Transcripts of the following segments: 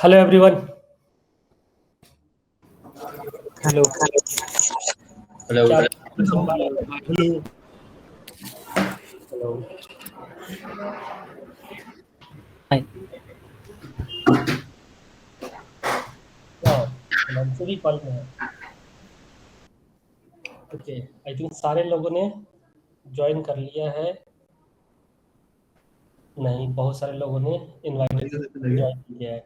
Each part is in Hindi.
Hello everyone. Hello hello. क्या सुन पा रहे हो? Hello hello. हाय। हिमांशु भी कॉल में है। ओके, आई थिंक सारे लोगों ने ज्वाइन कर लिया है। नहीं, बहुत सारे लोगों ने इनवाइट ज्वाइन किया है।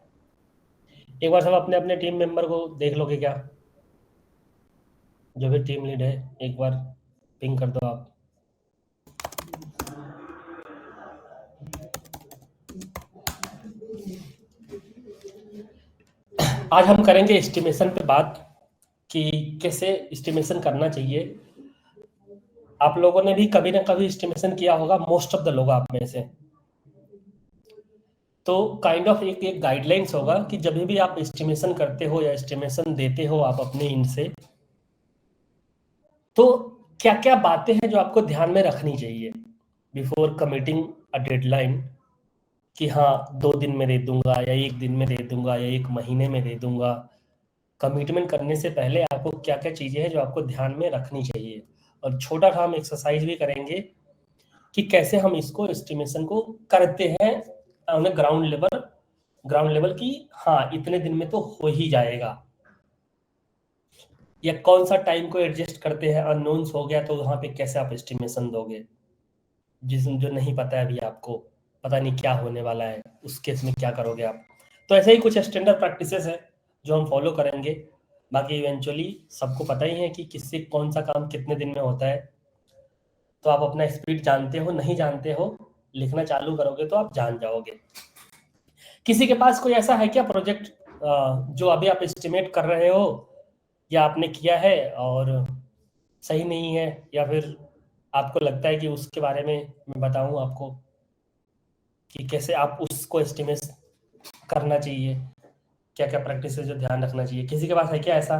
एक बार सब अपने अपने टीम मेंबर को देख लोगे क्या? जो भी टीम लीड है एक बार पिंग कर दो आप। आज हम करेंगे एस्टिमेशन पे बात कि कैसे एस्टिमेशन करना चाहिए। आप लोगों ने भी कभी ना कभी एस्टिमेशन किया होगा, मोस्ट ऑफ द लोग आप में से। तो काइंड ऑफ एक गाइडलाइंस होगा कि जब भी आप एस्टिमेशन करते हो या एस्टिमेशन देते हो आप अपने इन से, तो क्या क्या बातें हैं जो आपको ध्यान में रखनी चाहिए बिफोर कमिटिंग अ डेडलाइन, कि हाँ 2 दिन में दे दूंगा या 1 दिन में दे दूंगा या 1 महीने में दे दूंगा। कमिटमेंट करने से पहले आपको क्या क्या चीजें हैं जो आपको ध्यान में रखनी चाहिए। और छोटा सा हम एक्सरसाइज भी करेंगे कि कैसे हम इसको एस्टिमेशन को करते हैं ऑन ग्राउंड लेवल की। हाँ, इतने दिन में तो हो ही जाएगा, या कौन सा टाइम को एडजस्ट करते हैं। अननोन्स हो गया तो वहां पे कैसे आप एस्टिमेशन दोगे, जो नहीं पता है अभी आपको, पता नहीं क्या होने वाला है, उस केस में क्या करोगे आप। तो ऐसे ही कुछ स्टैंडर्ड प्रैक्टिसेस है जो हम फॉलो करेंगे। बाकी इवेंचुअली सबको पता ही है कि किससे कौन सा काम कितने दिन में होता है। तो आप अपना स्पीड जानते हो, नहीं जानते हो, लिखना चालू करोगे तो आप जान जाओगे। किसी के पास कोई ऐसा है क्या प्रोजेक्ट जो अभी आप एस्टिमेट कर रहे हो या आपने किया है और सही नहीं है, या फिर आपको लगता है कि उसके बारे में मैं बताऊं आपको कि कैसे आप उसको एस्टिमेट करना चाहिए, क्या क्या प्रैक्टिस है जो ध्यान रखना चाहिए? किसी के पास है क्या ऐसा?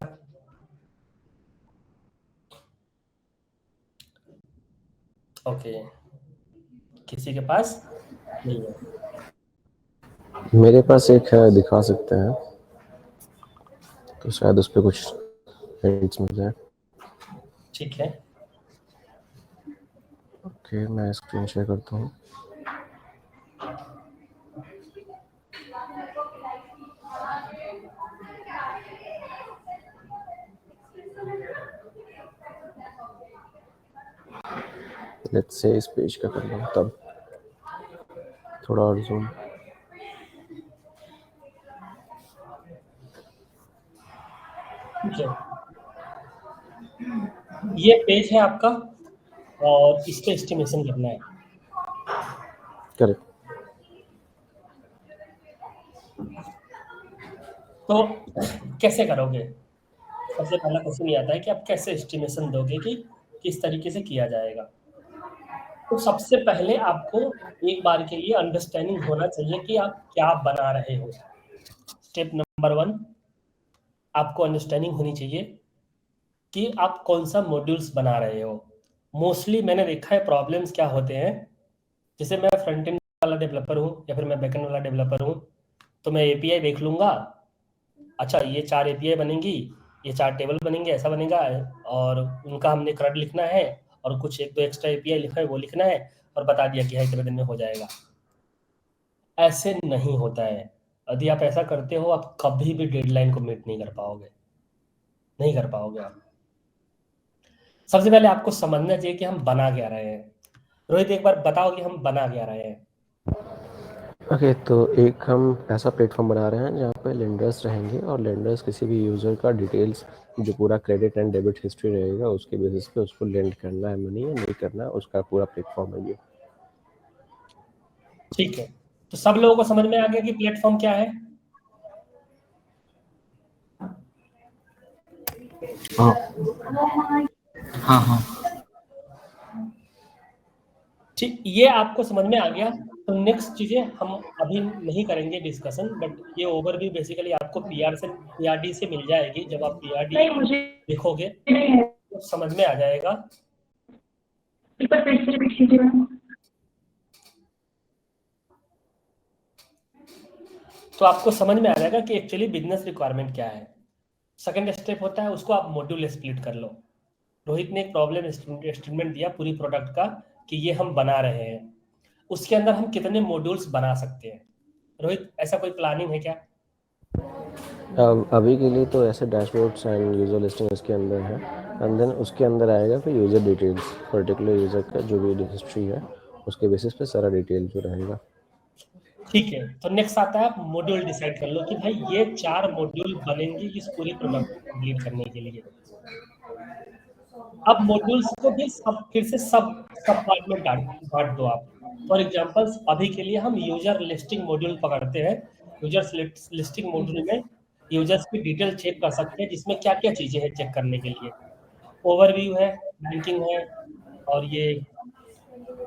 ओके, किसी के पास नहीं है। मेरे पास एक है, दिखा सकते हैं तो शायद उस पर कुछ हिंट्स मिल जाए। ठीक है। ओके, मैं स्क्रीन शेयर करता हूँ। लेट्स से इस पेज का कर लो, तब थोड़ा और जूम। ठीक है, ये पेज है आपका और इस पे एस्टिमेशन करना है। करेक्ट। तो कैसे करोगे? सबसे पहला क्वेश्चन ये आता है कि आप कैसे एस्टिमेशन दोगे, कि किस तरीके से किया जाएगा। तो सबसे पहले आपको एक बार के लिए अंडरस्टैंडिंग होना चाहिए कि आप क्या बना रहे हो। स्टेप नंबर 1, आपको अंडरस्टैंडिंग होनी चाहिए कि आप कौन सा मॉड्यूल्स बना रहे हो। मोस्टली मैंने देखा है प्रॉब्लम्स क्या होते हैं, जैसे मैं फ्रंट एंड वाला डेवलपर हूँ या फिर मैं बैक एंड वाला डेवलपर हूँ, तो मैं एपीआई देख लूंगा। अच्छा, ये 4 एपीआई बनेंगी, ये 4 टेबल बनेंगे, ऐसा बनेगा, और उनका हमने CRUD लिखना है और कुछ एक दो एक्स्ट्रा एपीआई लिखा है वो लिखना है, और बता दिया कि है इतने दिन में हो जाएगा। ऐसे नहीं होता है। यदि आप ऐसा करते हो आप कभी भी डेडलाइन को मीट नहीं कर पाओगे, नहीं कर पाओगे आप। सबसे पहले आपको समझना चाहिए कि हम बना क्या रहे हैं। रोहित, एक बार बताओ कि हम बना क्या रहे हैं। ओके, तो एक हम ऐसा प्लेटफॉर्म बना रहे हैं जहाँ पे लेंडर्स रहेंगे और लेंडर्स किसी भी यूज़र का डिटेल्स, जो पूरा क्रेडिट एंड डेबिट हिस्ट्री रहेगा उसके बेसिस पे उसको लेंड करना है मनी या नहीं करना है, उसका पूरा प्लेटफॉर्म है ये। ठीक है, तो सब लोगों को समझ में आ गया कि प्लेटफॉर्म क्या है? हाँ हाँ हाँ। ठीक, ये आपको समझ में आ गया। तो नेक्स्ट चीजें हम अभी नहीं करेंगे डिस्कशन, बट ये ओवरव्यू बेसिकली आपको पीआरडी से मिल जाएगी। जब आप पीआरडी नहीं, मुझे देखोगे नहीं है। तो समझ में आ जाएगा। एक बार फिर से रिपीट कीजिएगा। तो आपको समझ में आ जाएगा कि एक्चुअली बिजनेस रिक्वायरमेंट क्या है। सेकंड स्टेप होता है उसको आप मॉड्यूल स्प्लिट कर लो। रोहित ने एक प्रॉब्लम स्टेटमेंट दिया पूरी प्रोडक्ट का कि ये हम बना रहे हैं, उसके अंदर हम कितने मॉड्यूल्स बना सकते हैं। रोहित, ऐसा कोई प्लानिंग है क्या? अभी के लिए तो ऐसे डैशबोर्ड्स एंड यूजर लिस्टिंग इसके अंदर है, एंड देन उसके अंदर आएगा फिर यूज़र डिटेल्स, पर्टिकुलर यूज़र का जो भी हिस्ट्री है उसके बेसिस पे सारा डिटेल जो रहेगा। ठीक है, तो नेक्स्ट आता है आप मॉड्यूल डिसाइड कर लो कि भाई ये 4 मॉड्यूल बनेंगे इस पूरी प्रोडक्ट को कंप्लीट करने के लिए। अब मॉड्यूल्स को भी सब फिर से सब पार्ट में बांट दो आप। फॉर एग्जांपल्स अभी के लिए हम यूजर लिस्टिंग मॉड्यूल पकड़ते हैं। यूजर लिस्टिंग मॉड्यूल में यूजर्स की डिटेल चेक कर सकते हैं, जिसमें क्या क्या चीजें हैं चेक करने के लिए। ओवरव्यू है, बैंकिंग है, और ये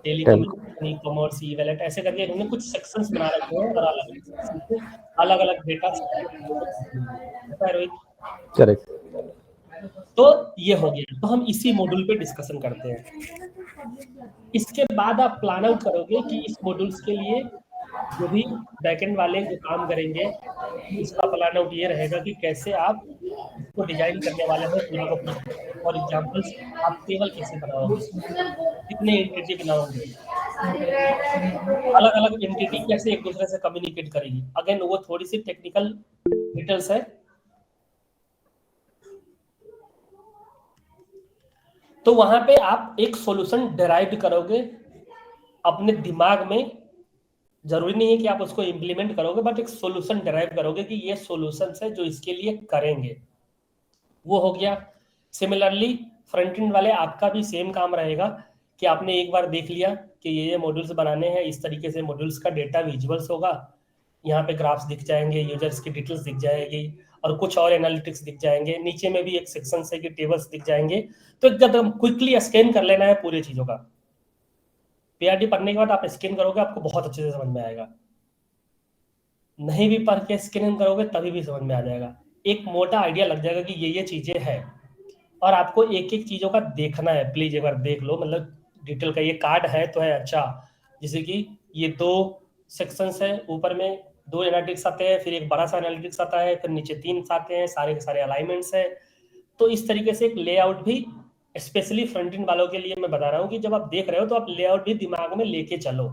टेलीकम्युनिकेशन, ई कॉमर्स, ई वैलेट, ऐसे करके इन्होंने कुछ सेक्शंस बना रखे हैं और अलग अलग सेक्शन पे अलग अलग डेटा रोहित। करेक्ट। तो ये हो गया, तो हम इसी मॉड्यूल पे डिस्कशन करते हैं। इसके बाद आप प्लान आउट करोगे कि इस मॉड्यूल्स के लिए जो भी बैकएंड वाले जो काम करेंगे उसका प्लान आउट ये रहेगा कि कैसे आप इसको डिजाइन करने वाले हैं पूरा का पूरा। फॉर एग्जांपल्स आप टेबल कैसे बनाओगे, कितने एंटिटी बनाओगे, अलग अलग एंटिटी कैसे एक दूसरे से कम्युनिकेट करेगी। अगेन वो थोड़ी सी टेक्निकल डिटेल्स है। तो वहां पे आप एक सॉल्यूशन डिराइव करोगे अपने दिमाग में। जरूरी नहीं है कि आप उसको इंप्लीमेंट करोगे, बट एक सॉल्यूशन डिराइव करोगे कि ये सॉल्यूशन है जो इसके लिए करेंगे। वो हो गया। सिमिलरली फ्रंट एंड वाले आपका भी सेम काम रहेगा कि आपने एक बार देख लिया कि ये मॉड्यूल्स बनाने हैं, इस तरीके से मॉड्यूल्स का डेटा विजुअल्स होगा, यहाँ पे ग्राफ्स दिख जाएंगे, यूजर्स की डिटेल्स दिख जाएगी और कुछ और एनालिटिक्स दिख जाएंगे। नीचे में भी एक सेक्शन है कि टेबल्स दिख जाएंगे। तो एकदम क्विकली स्कैन कर लेना है पूरी चीजों का। पीआरडी पढ़ने के बाद आप स्कैन करोगे, आपको बहुत अच्छे से समझ में आएगा। नहीं भी पढ़ के स्कैन करोगे तभी भी समझ में आ जाएगा, एक मोटा आइडिया लग जाएगा कि ये चीजें हैं। और आपको एक एक चीजों का देखना है, प्लीज एक बार देख लो, मतलब डिटेल का ये कार्ड है तो है। अच्छा, जैसे कि ये 2 सेक्शंस है, ऊपर में 2 एनालिटिक्स आते हैं, फिर एक बड़ा सा एनालिटिक्स आता है, फिर नीचे 3 आते हैं, सारे के सारे अलाइनमेंट्स है। तो इस तरीके से एक लेआउट भी स्पेशली फ्रंट एंड वालों के लिए मैं बता रहा हूँ कि जब आप देख रहे हो तो आप लेआउट भी दिमाग में लेके चलो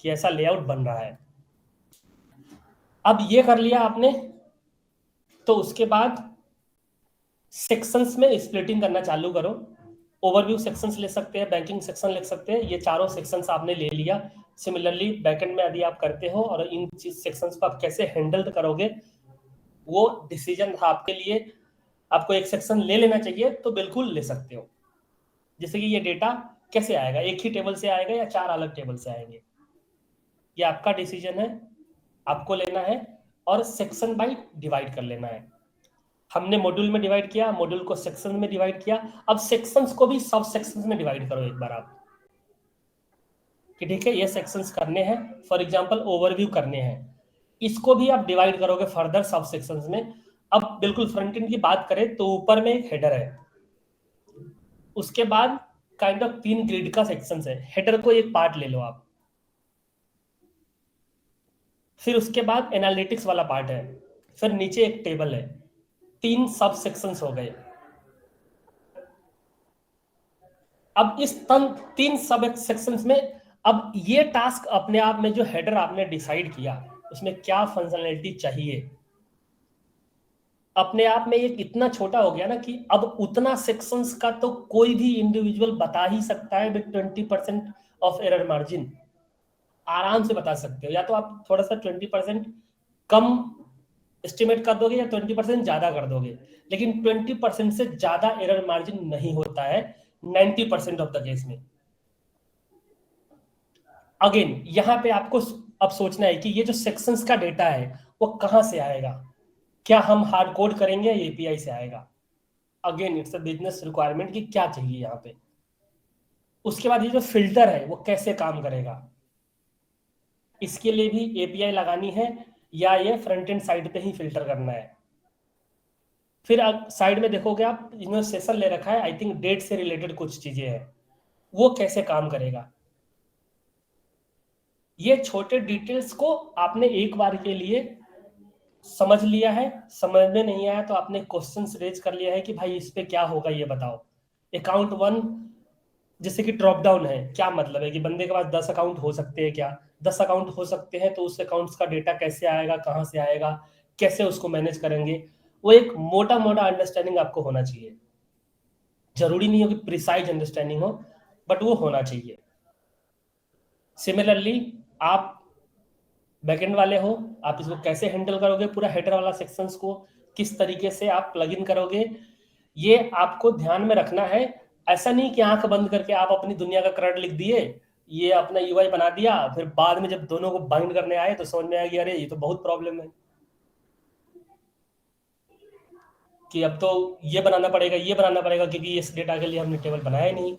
कि ऐसा लेआउट बन रहा है। अब ये कर लिया आपने, तो उसके बाद सेक्शंस में स्प्लिटिंग करना चालू करो। ओवरव्यू सेक्शंस ले सकते हैं, बैंकिंग सेक्शन ले सकते हैं, ये चारों सेक्शंस आपने ले लिया। सिमिलरली बैकएंड में यदि आप करते हो और इन सेक्शंस को आप कैसे हैंडल करोगे वो डिसीजन था आपके लिए। आपको एक सेक्शन ले लेना चाहिए तो बिल्कुल ले सकते हो। जैसे कि ये डेटा कैसे आएगा, एक ही टेबल से आएगा या 4 अलग टेबल से आएंगे, ये आपका डिसीजन है, आपको लेना है। और सेक्शन बाय डिवाइड कर लेना है। हमने मॉड्यूल में डिवाइड किया, मॉड्यूल को सेक्शन में डिवाइड किया। अब सेक्शंस को भी सब सेक्शंस में डिवाइड करो एक बार आप, कि ठीक है ये सेक्शंस करने हैं। फॉर एग्जांपल ओवरव्यू करने हैं, इसको भी आप डिवाइड करोगे फर्दर सब सेक्शंस में। अब बिल्कुल फ्रंट एंड की बात करें तो ऊपर में एक हेडर है, उसके बाद काइंड ऑफ 3 ग्रिड का सेक्शंस है। हेडर को एक पार्ट ले लो आप, फिर उसके बाद एनालिटिक्स वाला पार्ट है, फिर नीचे एक टेबल है। 3 सब सेक्शंस हो गए। अब इस 3 सब सेक्शंस में अब ये टास्क अपने आप में जो हेडर आपने डिसाइड किया उसमें क्या फंक्शनैलिटी चाहिए, अपने आप में ये इतना छोटा हो गया ना कि अब उतना सेक्शंस का तो कोई भी इंडिविजुअल बता ही सकता है विद 20% ऑफ एरर मार्जिन। आराम से बता सकते हो, या तो आप थोड़ा सा 20% कम एस्टिमेट कर दोगे या 20% ज्यादा कर दोगे, लेकिन 20% से ज्यादा एरर मार्जिन नहीं होता है 90% ऑफ द केस में। अगेन यहां पे आपको अब सोचना है कि ये जो सेक्शंस का डेटा है वो कहां से आएगा, क्या हम हार्ड कोड करेंगे या एपीआई से आएगा। Again it's a business requirement कि क्या चाहिए यहाँ पे। उसके बाद ये जो फिल्टर है वो कैसे काम करेगा, इसके लिए भी एपीआई लगानी है या ये फ्रंट एंड साइड पे ही फिल्टर करना है। फिर साइड में देखोगे आप, इन्होंने सेशन ले रखा है, आई थिंक डेट से रिलेटेड कुछ चीजें हैं, वो कैसे काम करेगा। ये छोटे डिटेल्स को आपने एक बार के लिए समझ लिया है, समझ में नहीं आया तो आपने क्वेश्चंस रेज कर लिया है कि भाई इस पे क्या होगा ये बताओ। अकाउंट 1 जैसे कि ड्रॉप डाउन है, क्या मतलब है कि बंदे के पास 10 अकाउंट हो सकते हैं क्या? 10 अकाउंट हो सकते हैं तो उस अकाउंट्स का डेटा कैसे आएगा, कहाँ से आएगा, कैसे उसको मैनेज करेंगे, वो एक मोटा मोटा अंडरस्टैंडिंग आपको होना चाहिए। जरूरी नहीं हो कि प्रिसाइज अंडरस्टैंडिंग हो, बट वो होना चाहिए। सिमिलरली आप बैकएंड वाले हो, आप इसको कैसे हैंडल करोगे, पूरा हेडर वाला सेक्शंस को किस तरीके से आप प्लग इन करोगे, ये आपको ध्यान में रखना है। ऐसा नहीं कि आंख बंद करके आप अपनी दुनिया का क्रड लिख दिए, ये अपना यूआई बना दिया, फिर बाद में जब दोनों को बाइंड करने आए तो समझ में आया कि अरे ये तो बहुत प्रॉब्लम है, कि अब तो ये बनाना पड़ेगा, ये बनाना पड़ेगा, क्योंकि इस डेटा के लिए हमने टेबल बनाया ही नहीं।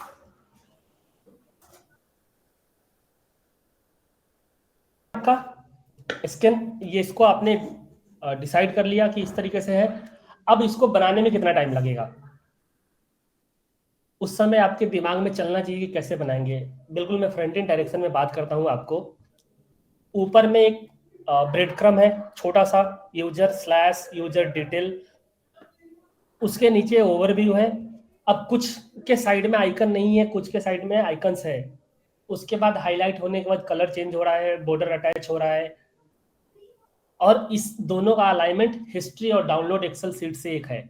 का स्कैन, ये इसको आपने डिसाइड कर लिया कि इस तरीके से है। अब इसको बनाने में कितना टाइम लगेगा, उस समय आपके दिमाग में चलना चाहिए कि कैसे बनाएंगे। बिल्कुल मैं फ्रंट एंड डायरेक्शन में बात करता हूं आपको। ऊपर में एक ब्रेड क्रम है छोटा सा, यूजर डिटेल, उसके नीचे ओवरव्यू है। अब कुछ के साइड में आइकन नहीं है, कुछ के साइड में आइकन्स है। उसके बाद हाईलाइट होने के बाद कलर चेंज हो रहा है, बॉर्डर अटैच हो रहा है, और इस दोनों का अलाइनमेंट हिस्ट्री और डाउनलोड एक्सेल सीट से एक है।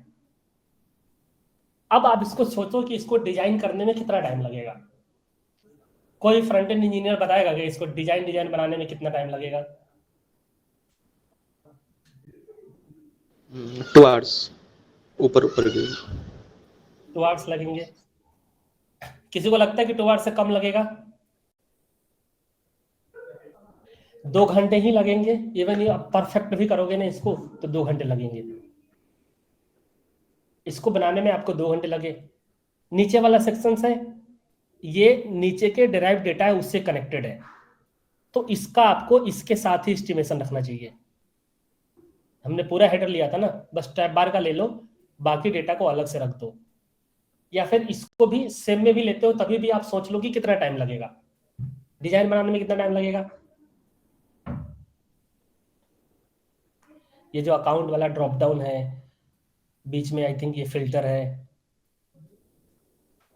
अब आप इसको सोचो कि इसको डिजाइन करने में कितना टाइम लगेगा। कोई फ्रंट एंड इंजीनियर बताएगा कि इसको डिजाइन बनाने में कितना टाइम लगेगा? 2 आवर्स ऊपर की 2 आवर्स लगेंगे। किसी को लगता है कि 2 आवर्स से कम लगेगा? 2 घंटे ही लगेंगे। इवन ये परफेक्ट भी करोगे ना इसको तो 2 घंटे लगेंगे। इसको बनाने में आपको 2 घंटे लगे। नीचे वाला सेक्शन है, ये नीचे के डिराइव डेटा है उससे कनेक्टेड है, तो इसका आपको इसके साथ ही एस्टिमेशन रखना चाहिए। हमने पूरा हेडर लिया था ना, बस टैब बार का ले लो, बाकी डेटा को अलग से रख दो। या फिर इसको भी सेम में भी लेते हो तभी भी आप सोच लो कि कितना टाइम लगेगा, डिजाइन बनाने में कितना टाइम लगेगा। ये जो अकाउंट वाला ड्रॉप डाउन है, बीच में आई थिंक ये फिल्टर है,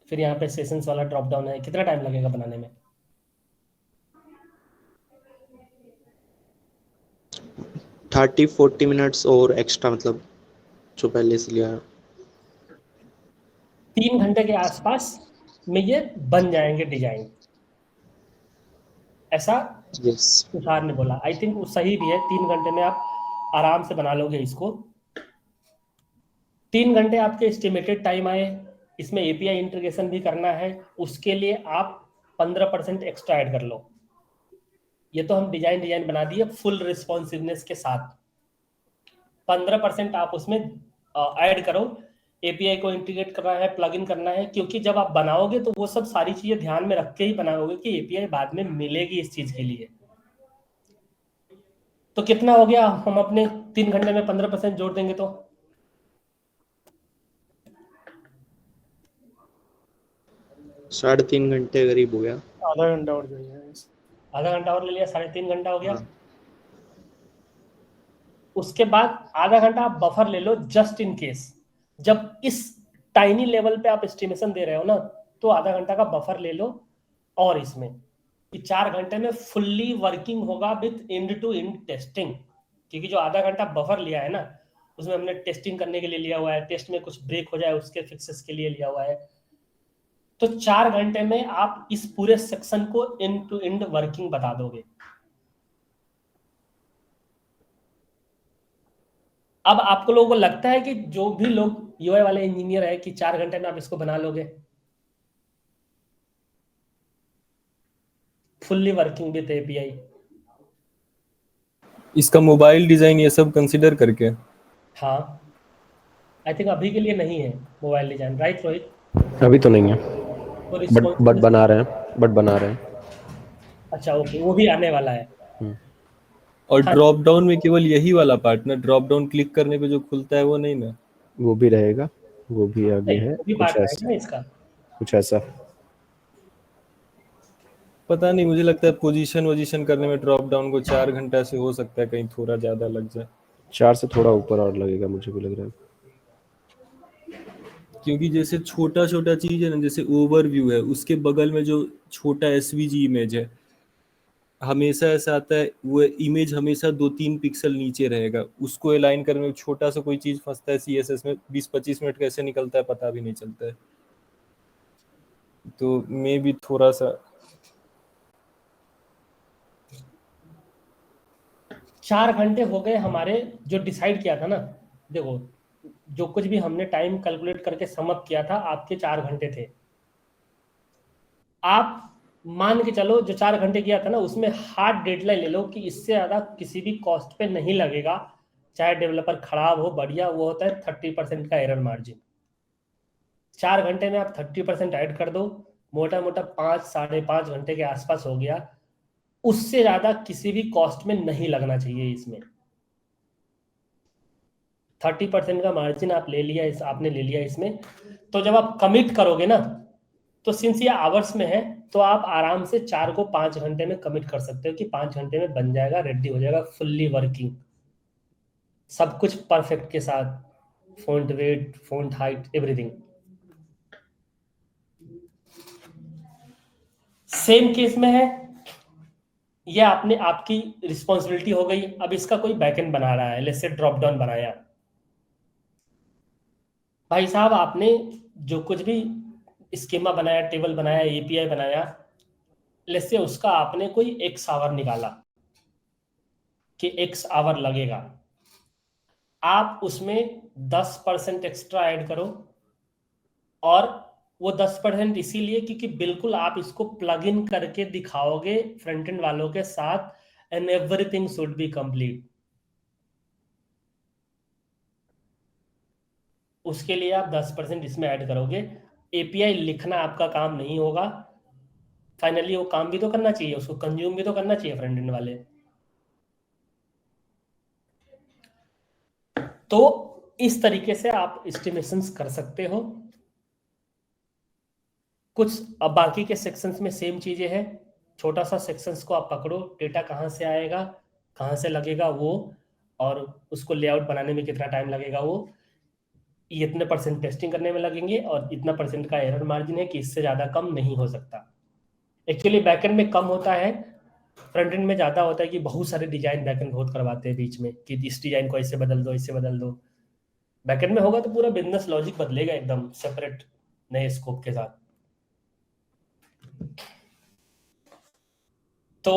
फिर यहाँ पे सेशंस वाला ड्रॉप डाउन है, कितना टाइम लगेगा बनाने में? 30-40 मिनट्स और एक्स्ट्रा, मतलब जो पहले से लिया। 3 घंटे के आसपास में ये बन जाएंगे डिजाइन, ऐसा यस। तुषार ने बोला। आई थिंक वो सही भी है, 3 घंटे में आप आराम से बना लोगे इसको। 3 घंटे आपके एस्टिमेटेड टाइम आए, इसमें एपीआई इंटीग्रेशन भी करना है, उसके लिए आप 15% एक्स्ट्रा ऐड कर लो। ये तो हम डिजाइन बना दिए फुल रिस्पॉन्सिवनेस के साथ, 15% आप उसमें ऐड करो। एपीआई को इंटीग्रेट करना है, प्लग इन करना है, क्योंकि जब आप बनाओगे तो वो सब सारी चीजें ध्यान में रख के ही बनाओगे कि एपीआई बाद में मिलेगी इस चीज के लिए। तो कितना हो गया, हम अपने 3 घंटे में 15% जोड़ देंगे तो 3.5 घंटे करीब हो गया। आधा घंटा और जाएगा, आधा घंटा और ले लिया, 3.5 घंटा हो गया। हाँ। उसके बाद आधा घंटा आप बफर ले लो, जस्ट इन केस जब इस टाइनी लेवल पे आप एस्टिमेशन दे रहे हो ना, तो आधा घंटा का बफर ले लो। और इसमें कि 4 घंटे में फुल्ली वर्किंग होगा with end to end testing, क्योंकि जो आधा घंटा बफर लिया है ना, उसमें हमने टेस्टिंग करने के लिए लिया हुआ है, टेस्ट में कुछ ब्रेक हो जाए उसके फिक्सेस के लिए लिया हुआ है। तो 4 घंटे में आप इस पूरे सेक्शन को एंड टू एंड वर्किंग बता दोगे। अब आपको लोगों को लगता है कि जो भी लोग यूआई वाले इंजीनियर है कि 4 घंटे में आप इसको बना लोगे फुल्ली वर्किंग विद एपीआई? इसका मोबाइल डिजाइन ये सब कंसिडर करके? हाँ, आई थिंक अभी के लिए नहीं है मोबाइल डिजाइन, राइट रोहित? अभी तो नहीं है, तो बट responsiveness- बना रहे हैं। अच्छा ओके, वो भी आने वाला है। और हाँ। ड्रॉप डाउन में केवल यही वाला पार्ट ना, ड्रॉप डाउन क्लिक करने पे जो खुलता है वो नहीं ना? वो भी रहेगा, वो भी आगे नहीं, है, वो भी पार्ट रहेगा ना इसका। कुछ ऐसा। पता नहीं, मुझे लगता है पोजीशन करने में ड्रॉप डाउन को 4 घंटा से हो सकता है कहीं थोड़ा ज्यादा लग जाए। 4 से थोड़ा ऊपर और लगेगा, मुझे भी लग रहा है। क्योंकि जैसे छोटा छोटा चीज है ना, जैसे ओवरव्यू है, उसके बगल में जो छोटा एसवीजी इमेज है, हमेशा ऐसा आता है, वो इमेज हमेशा 2-3 पिक्सल नीचे रहेगा, उसको अलाइन करने में छोटा सा कोई चीज फंसता है सीएसएस में, 20-25 मिनट कैसे निकलता है पता भी नहीं चलता है। तो मे भी थोड़ा सा 4 घंटे हो गए हमारे, जो डिसाइड किया था ना, देखो जो कुछ भी हमने टाइम कैलकुलेट करके समअप किया था, आपके 4 घंटे थे। आप मान के चलो जो 4 घंटे किया था ना, उसमें हार्ड डेडलाइन ले लो कि इससे ज़्यादा किसी भी कॉस्ट पे नहीं लगेगा, चाहे डेवलपर खराब हो बढ़िया, वो होता है 30% का एरर मार्जिन। 4 घंटे में आप 30% ऐड कर दो, मोटा मोटा 5-5.5 घंटे के आसपास हो गया। उससे ज़्यादा किसी भी कॉस्ट में नहीं लगना चाहिए इसमें। 30% का मार्जिन आप ले लिया, आपने ले लिया इसमें। तो जब आप कमिट करोगे ना, तो सिंस ये आवर्स में है, तो आप आराम से 4 को 5 घंटे में कमिट कर सकते हो कि 5 घंटे में बन जाएगा, रेडी हो जाएगा, फुल्ली वर्किंग, सब कुछ परफेक्ट के साथ, font weight, font height, everything. Same case में है, ये आपने आपकी रिस्पॉन्सिबिलिटी हो गई। अब इसका कोई बैकएंड बना रहा है, लेट्स से ड्रॉप डाउन बनाया, भाई साहब आपने जो कुछ भी स्कीमा बनाया, टेबल बनाया, एपीआई बनाया, लेट्स से उसका आपने कोई एक्स आवर निकाला कि एक्स आवर लगेगा। आप उसमें 10% एक्स्ट्रा ऐड करो, और वो 10% इसीलिए क्योंकि बिल्कुल आप इसको प्लग इन करके दिखाओगे फ्रंट एंड वालों के साथ, and everything should be complete. उसके लिए आप 10% इसमें ऐड करोगे। एपीआई लिखना आपका काम नहीं होगा, फाइनली वो काम भी तो करना चाहिए, उसको कंज्यूम भी तो करना चाहिए फ्रंट एंड वाले। तो इस तरीके से आप एस्टिमेशंस कर सकते हो। कुछ अब बाकी के सेक्शंस में सेम चीजें हैं, छोटा सा सेक्शंस को आप पकड़ो, डेटा कहाँ से आएगा, कहाँ से लगेगा वो, और उसको लेआउट बनाने में कितना टाइम लगेगा वो, ये इतने % टेस्टिंग करने में लगेंगे, और इतना % का एरर मार्जिन है कि इससे ज़्यादा कम नहीं हो सकता। एक्चुअली बैकएंड में कम होता है, फ्रंट एंड में ज़्यादा होता है कि बहुत सारे डिजाइन बैकएंड बहुत करवाते हैं बीच में कि इस डिजाइन को ऐसे बदल दो, इससे बदल दो। बैकएंड में होगा तो पूरा बिजनेस लॉजिक बदलेगा एकदम सेपरेट नए स्कोप के साथ। तो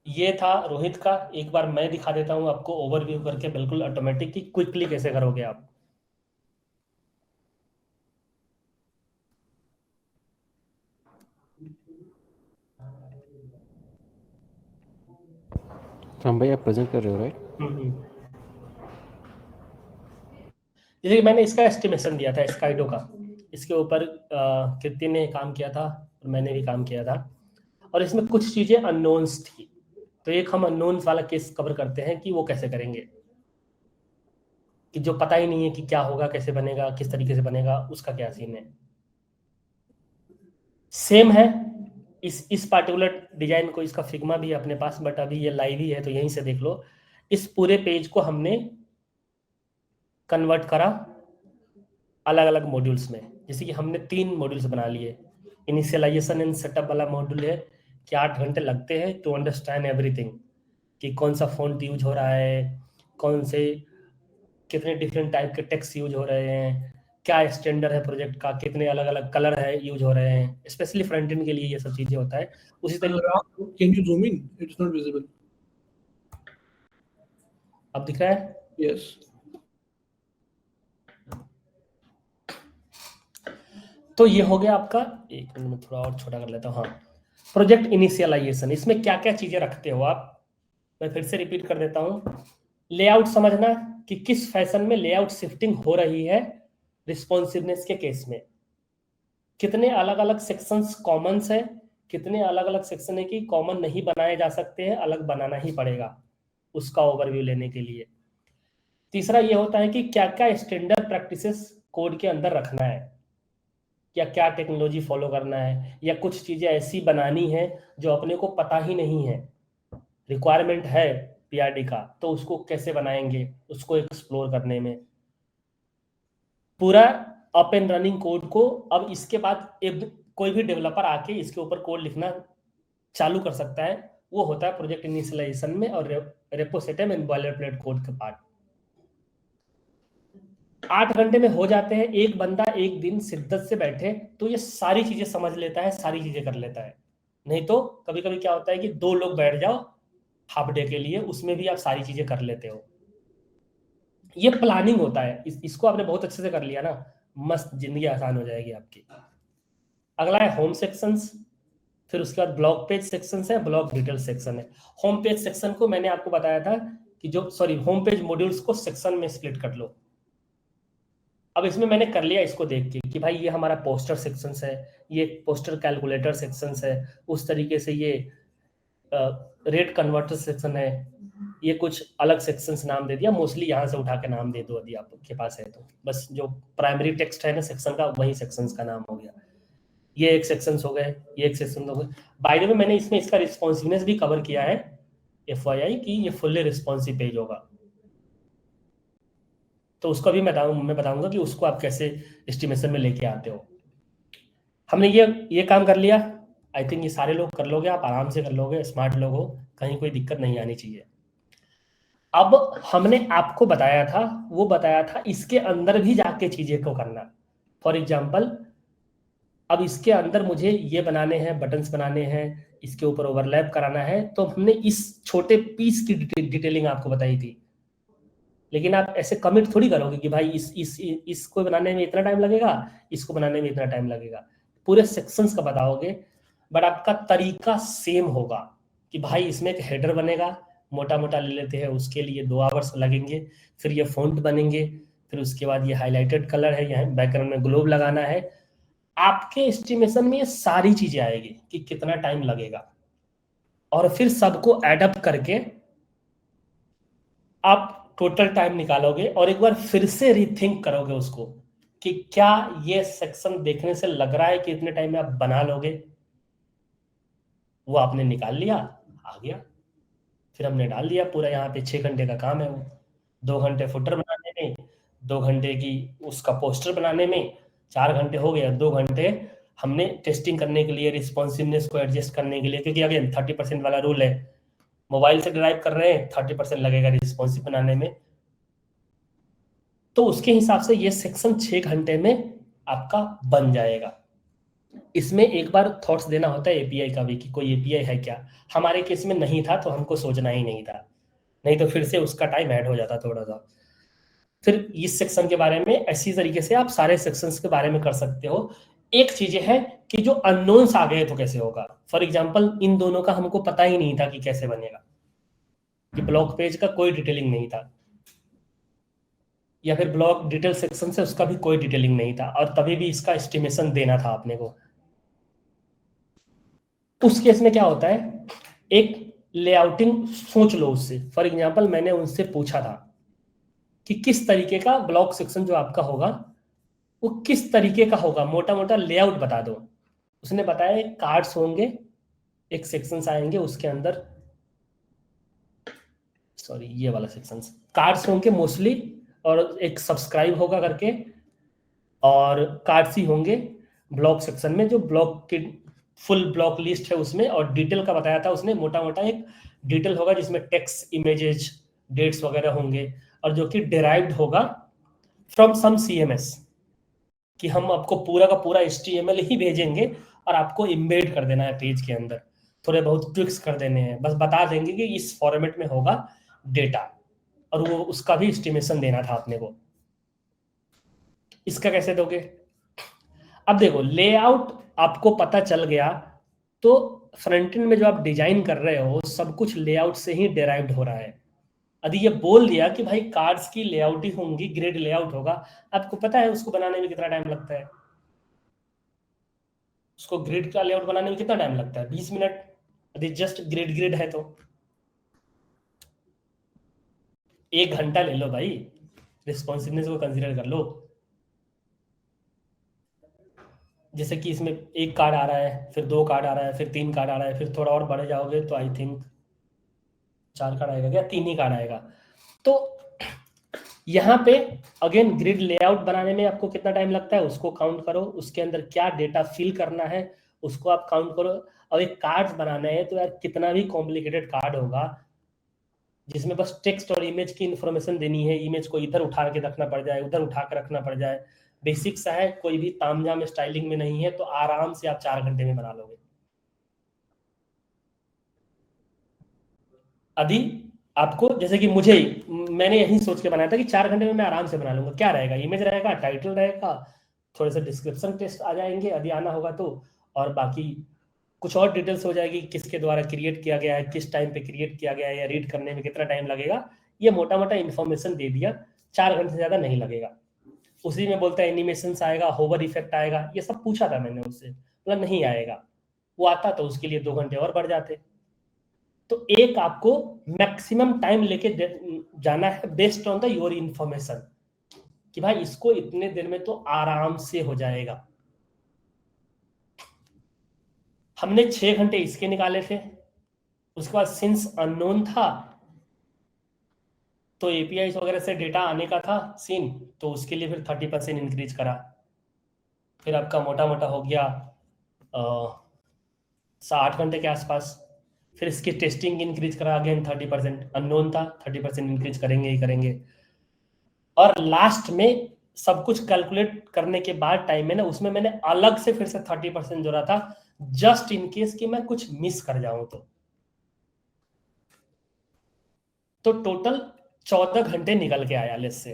ये था रोहित का, एक बार मैं दिखा देता हूँ आपको ओवरव्यू करके, बिल्कुल ऑटोमेटिक कि क्विकली कैसे करोगे आप। हाँ भाई, आप प्रेजेंट कर रहे हो राइट? जैसे कि मैंने इसका एस्टिमेशन दिया था स्काइडो का, इसके ऊपर कीर्ति ने काम किया था और मैंने भी काम किया था, और इसमें कुछ चीजें अननोन्स थी। तो एक हम अननोन्स वाला केस कवर करते हैं कि वो कैसे करेंगे, कि जो पता ही नहीं है कि क्या होगा, कैसे बनेगा, किस तरीके से बनेगा, उसका क्या सीन है। सेम है इस पार्टिकुलर डिजाइन को, इसका फिग्मा भी है अपने पास, बट अभी ये लाइव ही है तो यहीं से देख लो। इस पूरे पेज को हमने कन्वर्ट करा अलग अलग मॉड्यूल्स में, जैसे कि हमने 3 मॉड्यूल्स बना लिए। इनिशियलाइजेशन एंड सेटअप वाला मॉड्यूल है कि 8 घंटे लगते हैं टू अंडरस्टैंड एवरीथिंग, कि कौन सा फॉन्ट यूज हो रहा है, कौन से कितने डिफरेंट टाइप के टेक्स्ट यूज हो रहे हैं, क्या स्टैंडर्ड है प्रोजेक्ट का, कितने अलग अलग कलर है यूज हो रहे हैं, स्पेशली फ्रंट एंड के लिए ये सब चीजें होता है। उसी तरीके Can you zoom in? It's not visible. अब दिख रहा है। Yes. तो ये हो गया आपका, एक मिनट में थोड़ा और छोटा कर लेता हूँ। हाँ, प्रोजेक्ट इनिशियलाइजेशन, इसमें क्या क्या चीजें रखते हो आप, मैं फिर से रिपीट कर देता हूँ। लेआउट समझना कि किस फैशन में लेआउट शिफ्टिंग हो रही है रिस्पॉन्सिवनेस के केस में, कितने अलग अलग सेक्शंस कॉमन्स है, कितने अलग अलग सेक्शन है कि कॉमन नहीं बनाए जा सकते हैं, अलग बनाना ही पड़ेगा उसका ओवरव्यू लेने के लिए। तीसरा ये होता है कि क्या क्या स्टैंडर्ड प्रैक्टिसेस कोड के अंदर रखना है, या क्या टेक्नोलॉजी फॉलो करना है, या कुछ चीजें ऐसी बनानी है जो अपने को पता ही नहीं है, रिक्वायरमेंट है PRD का, तो उसको कैसे बनाएंगे, उसको एक्सप्लोर करने में पूरा अप एंड रनिंग कोड को। अब इसके बाद कोई भी डेवलपर आके इसके ऊपर कोड लिखना चालू कर सकता है। वो होता है प्रोजेक्ट इनिशियलाइजेशन में और रेपोसिटम एंड बॉयलरप्लेट कोड के पार्ट। 8 घंटे में हो जाते हैं। एक बंदा एक दिन शिद्दत से बैठे तो ये सारी चीजें समझ लेता है, सारी चीजें कर लेता है। नहीं तो कभी कभी क्या होता है कि 2 लोग बैठ जाओ हाफ डे के लिए, उसमें भी आप सारी चीजें कर लेते हो। ये प्लानिंग होता है। इसको आपने बहुत अच्छे से कर लिया ना, मस्त जिंदगी आसान हो जाएगी आपकी। अगला है होम सेक्शंस, फिर उसके बाद ब्लॉग पेज सेक्शन है, ब्लॉग डिटेल सेक्शन है। होम पेज सेक्शन को मैंने आपको बताया था कि होम पेज मॉड्यूल्स को सेक्शन में स्प्लिट कर लो। अब इसमें मैंने कर लिया इसको देख के कि भाई ये हमारा पोस्टर सेक्शंस है, ये पोस्टर कैलकुलेटर सेक्शंस है, उस तरीके से ये रेट कन्वर्टर सेक्शन है, ये कुछ अलग सेक्शंस नाम दे दिया। मोस्टली यहाँ से उठा के नाम दे दो यदि आपके पास है तो, बस जो प्राइमरी टेक्स्ट है ना सेक्शन का, वही सेक्शंस का नाम हो गया। ये एक सेक्शंस हो गए, ये एक सेक्शन हो गए। बाय द वे मैंने इसमें इसका रिस्पॉन्सिवनेस भी कवर किया है, FYI कि ये फुल्ली रिस्पॉन्सिव पेज होगा, तो उसका भी मैं बताऊंगा कि उसको आप कैसे एस्टिमेशन में लेके आते हो। हमने ये काम कर लिया। आई थिंक ये सारे लोग कर लोगे, आप आराम से कर लोगे, स्मार्ट लोग हो, कहीं कोई दिक्कत नहीं आनी चाहिए। अब हमने आपको बताया था, वो बताया था इसके अंदर भी जाके चीजें को करना। फॉर एग्जाम्पल अब इसके अंदर मुझे ये बनाने हैं, बटन्स बनाने हैं, इसके ऊपर ओवरलैप कराना है, तो हमने इस छोटे पीस की डिटेलिंग आपको बताई थी। लेकिन आप ऐसे कमिट थोड़ी करोगे कि भाई इसको बनाने में इतना टाइम लगेगा, इसको बनाने में इतना टाइम लगेगा। पूरे सेक्शंस का बताओगे, बट आपका तरीका सेम होगा कि भाई इसमें एक हेडर बनेगा, मोटा मोटा ले लेते हैं, उसके लिए 2 आवर्स लगेंगे। फिर ये फॉन्ट बनेंगे, फिर उसके बाद ये हाईलाइटेड कलर है, यहाँ बैकग्राउंड में ग्लोब लगाना है। आपके एस्टिमेशन में ये सारी चीजें आएगी कि कितना टाइम लगेगा, और फिर सबको एडअप करके आप टोटल टाइम निकालोगे और एक बार फिर से रीथिंक करोगे उसको कि क्या ये सेक्शन देखने से लग रहा है कि इतने टाइम में आप बना लोगे। वो आपने निकाल लिया, आ गया, फिर हमने डाल दिया पूरा। यहाँ पे 6 घंटे का काम है वो, 2 घंटे फुटर बनाने में, 2 घंटे की उसका पोस्टर बनाने में, 4 घंटे हो गया। 2 घंटे हमने टेस्टिंग करने के लिए, रिस्पॉन्सिवनेस को एडजस्ट करने के लिए, क्योंकि अगेन 30% वाला रूल है, मोबाइल से ड्राइव कर रहे हैं, 30% लगेगा रिस्पॉन्सिव बनाने में। तो उसके हिसाब से ये सेक्शन 6 घंटे में आपका बन जाएगा। इसमें एक बार थॉट्स देना होता है एपीआई का भी कि कोई एपीआई है क्या। हमारे केस में नहीं था तो हमको सोचना ही नहीं था, नहीं तो फिर से उसका टाइम ऐड हो जाता थोड़ा सा। फिर इस सेक्शन के बारे में ऐसी तरीके से आप सारे सेक्शंस के बारे में कर सकते हो। एक चीज है कि जो अननोन्स आ गए तो कैसे होगा। फॉर एग्जांपल इन दोनों का हमको पता ही नहीं था कि कैसे बनेगा, कि ब्लॉक पेज का कोई डिटेलिंग नहीं था, या फिर ब्लॉक डिटेल सेक्शन से उसका भी कोई डिटेलिंग नहीं था, और तभी भी इसका एस्टिमेशन देना था आपने को। उस केस में क्या होता है, एक लेआउटिंग सोच लो उससे। फॉर एग्जांपल मैंने उनसे पूछा था कि किस तरीके का ब्लॉक सेक्शन जो आपका होगा वो किस तरीके का होगा, मोटा मोटा लेआउट बता दो। उसने बताया कार्ड्स होंगे, एक सेक्शंस आएंगे उसके अंदर, सॉरी ये वाला सेक्शंस, कार्ड्स होंगे मोस्टली, और एक सब्सक्राइब होगा करके, और कार्ड्स ही होंगे ब्लॉक सेक्शन में, जो ब्लॉक की फुल ब्लॉक लिस्ट है उसमें। और डिटेल का बताया था उसने, मोटा मोटा एक डिटेल होगा जिसमें टेक्स्ट, इमेजेस, डेट्स वगैरह होंगे, और जो कि डिराइव्ड होगा फ्रॉम सम CMS, कि हम आपको पूरा का पूरा HTML ही भेजेंगे और आपको इम्बेड कर देना है पेज के अंदर, थोड़े बहुत ट्विक्स कर देने हैं, बस बता देंगे कि इस फॉर्मेट में होगा डेटा, और वो उसका भी एस्टिमेशन देना था अपने को। इसका कैसे दोगे। अब देखो लेआउट आपको पता चल गया तो फ्रंट एंड में जो आप डिजाइन कर रहे हो सब कुछ लेआउट से ही डिराइव्ड हो रहा है। यदि ये बोल दिया कि भाई कार्ड्स की लेआउट ही होंगी, ग्रिड लेआउट होगा, आपको पता है उसको बनाने में कितना टाइम लगता है। उसको ग्रिड का लेआउट बनाने में कितना टाइम लगता है, 20 मिनट, यदि जस्ट ग्रिड है तो 1 घंटा ले लो भाई, रिस्पॉन्सिवनेस को कंसीडर कर लो। जैसे कि इसमें 1 कार्ड आ रहा है, फिर 2 कार्ड आ रहा है, फिर 3 कार्ड आ रहा है, फिर थोड़ा और बढ़ जाओगे तो आई थिंक 4 कार्ड आएगा क्या, 3 ही कार्ड आएगा। तो यहाँ पे अगेन ग्रिड लेआउट बनाने में आपको कितना टाइम लगता है उसको काउंट करो, उसके अंदर क्या डेटा फिल करना है उसको आप काउंट करो। अब एक कार्ड्स बनाना है तो यार कितना भी कॉम्प्लिकेटेड कार्ड होगा जिसमें बस टेक्स्ट और इमेज की इंफॉर्मेशन देनी है, इमेज को इधर उठा के रखना पड़ जाए, उधर उठा के रखना पड़ जाए, बेसिक सा है, कोई भी तामझाम स्टाइलिंग में नहीं है, तो आराम से आप 4 घंटे में बना लोगे। अभी आपको जैसे कि मैंने यही सोच के बनाया था कि 4 घंटे में मैं आराम से बना लूंगा। क्या रहेगा, इमेज रहेगा, टाइटल रहेगा, थोड़े से डिस्क्रिप्शन टेस्ट आ जाएंगे यदि आना होगा तो, और बाकी कुछ और डिटेल्स हो जाएगी, किसके द्वारा क्रिएट किया गया है, किस टाइम पे क्रिएट किया गया है, या रीड करने में कितना टाइम लगेगा, ये मोटा मोटा इन्फॉर्मेशन दे दिया। 4 घंटे से ज्यादा नहीं लगेगा। उसी में बोलता है एनिमेशन आएगा, होवर इफेक्ट आएगा, ये सब पूछा था मैंने उससे, मतलब नहीं आएगा। वो आता तो उसके लिए 2 घंटे और बढ़ जाते। तो एक आपको मैक्सिमम टाइम लेके जाना है based on the your information, कि भाई इसको इतने दिन में तो आराम से हो जाएगा। हमने 6 घंटे इसके निकाले थे, उसके बाद सिंस अननोन था तो एपीआई वगैरह से डेटा आने का था सीन, तो उसके लिए फिर 30% इंक्रीज करा। फिर आपका मोटा मोटा हो गया 8 घंटे के आसपास। फिर इसकी टेस्टिंग इंक्रीज करा, अगेन 30%, अननोन था 30% इंक्रीज करेंगे ही करेंगे। और लास्ट में सब कुछ कैलकुलेट करने के बाद टाइम में ना, उसमें मैंने अलग से फिर से 30% जोड़ा था, जस्ट इन केस कि मैं कुछ मिस कर जाऊं तो टोटल 14 घंटे निकल के आया लेस से।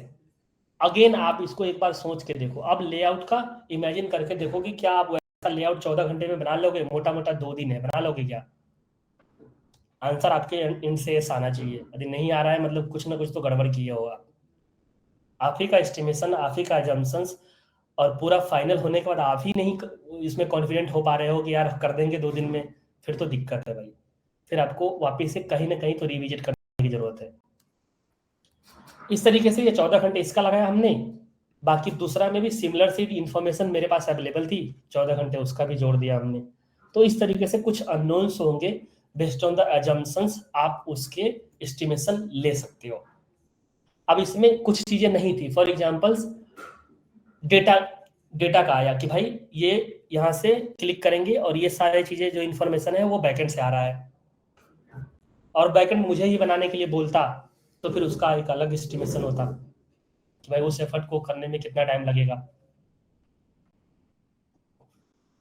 अगेन आप इसको एक बार सोच के देखो, अब लेआउट का इमेजिन करके देखो कि क्या आप वैसा लेआउट 14 घंटे में बना लोगे? मोटा मोटा 2 दिन है, बना लोगे क्या? आंसर आपके एंड से आना चाहिए। यदि नहीं आ रहा है मतलब कुछ ना कुछ तो गड़बड़ किया होगा। आप ही का एस्टिमेशन, आप ही का एजम्पशंस, और पूरा फाइनल होने के बाद आप ही नहीं इसमें कॉन्फिडेंट हो पा रहे हो कि यार कर देंगे 2 दिन में, फिर तो दिक्कत है भाई। फिर आपको वापस से कहीं ना कहीं तो रिविजिट करने की जरूरत है। इस तरीके से ये 14 घंटे इसका लगाया हमने। बाकी दूसरा में भी सिमिलर सी इंफॉर्मेशन मेरे पास अवेलेबल थी, 14 घंटे उसका भी जोड़ दिया हमने। तो इस तरीके से कुछ अननोन्स होंगे, बेस्ड ऑन द अजम्पशंस आप उसके एस्टिमेशन ले सकते हो। अब इसमें कुछ चीजें नहीं थी, फॉर एग्जांपल्स डेटा का आया कि भाई ये यहाँ से क्लिक करेंगे और ये सारी चीजें जो इन्फॉर्मेशन है वो बैकएंड से आ रहा है, और बैकएंड मुझे ही बनाने के लिए बोलता तो फिर उसका एक अलग एस्टिमेशन होता कि भाई उस एफर्ट को करने में कितना टाइम लगेगा।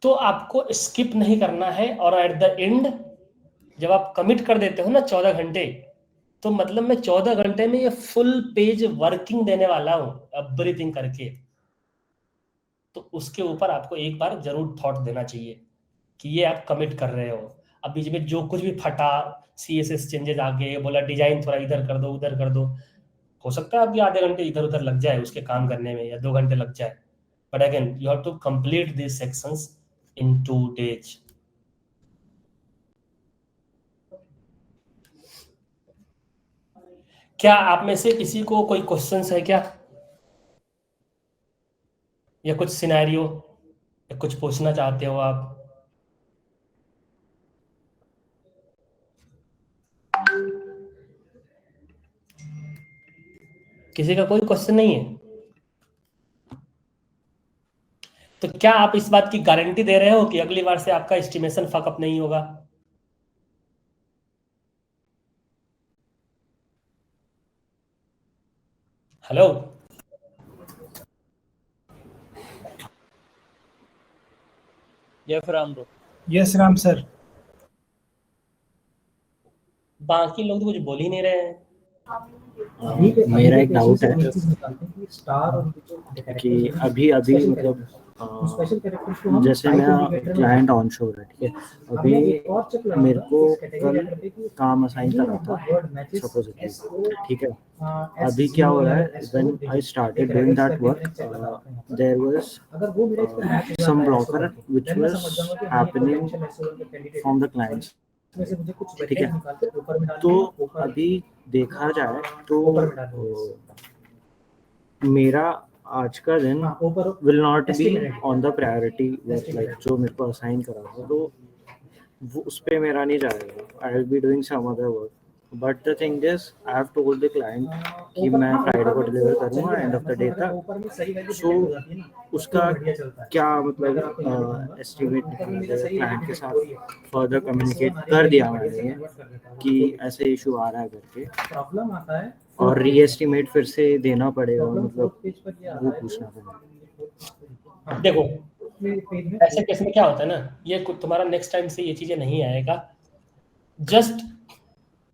तो आपको स्किप नहीं करना है, और एट द एंड जब आप कमिट कर देते हो ना 14 घंटे, तो मतलब मैं 14 घंटे में ये फुल पेज वर्किंग देने वाला हूं एवरीथिंग करके। तो उसके ऊपर आपको एक बार जरूर थॉट देना चाहिए कि ये आप कमिट कर रहे हो। अब बीच में जो कुछ भी फटा, CSS चेंजेस आ गए, बोला डिजाइन थोड़ा इधर कर दो उधर कर दो, हो सकता है आपके आधे घंटे इधर उधर लग जाए उसके काम करने में, या 2 घंटे लग जाए, but again you have to complete this sections in 2 days। क्या आप में से किसी को कोई क्वेश्चंस है क्या, या कुछ सिनेरियो, या कुछ पूछना चाहते हो आप? किसी का कोई क्वेश्चन नहीं है? तो क्या आप इस बात की गारंटी दे रहे हो कि अगली बार से आपका एस्टिमेशन फकअप नहीं होगा? Hello, Yes, Ram bro. Yes, Ram sir. बाकी लोग तो कुछ बोल ही नहीं रहे हैं। मेरा एक डाउट है कि अभी मतलब जैसे मेरा क्लाइंट ऑन शोर है, ठीक है, अभी मेरे को कल काम असाइन करा था सपोजिटली, ठीक है। अभी क्या हो रहा है, when I started doing that work there was some blocker which was happening from the clients, ठीक है। तो अभी देखा जाए तो मेरा आज का दिन will not be on the priority work, like जो मेरे को असाइन करा था, तो वो उस पे मेरा नहीं जाएगा। I will be doing some other work, but the thing is I have told the client कि मैं फ्राइडे को डिलीवर करूंगा एंड ऑफ द डे तक। सो उसका क्या मतलब एस्टिमेट निकाला जाए क्लाइंट के साथ, फर्दर कम्युनिकेट कर दिया मैंने कि ऐसे इशू आ रहा है करके, और रीएस्टिमेट फिर से देना पड़ेगा, मतलब वो पूछना था। देखो ऐसे केस में क्या होता है ना, ये तुम्हारा नेक्स्ट टाइम से ये चीजें नहीं आएगा। जस्ट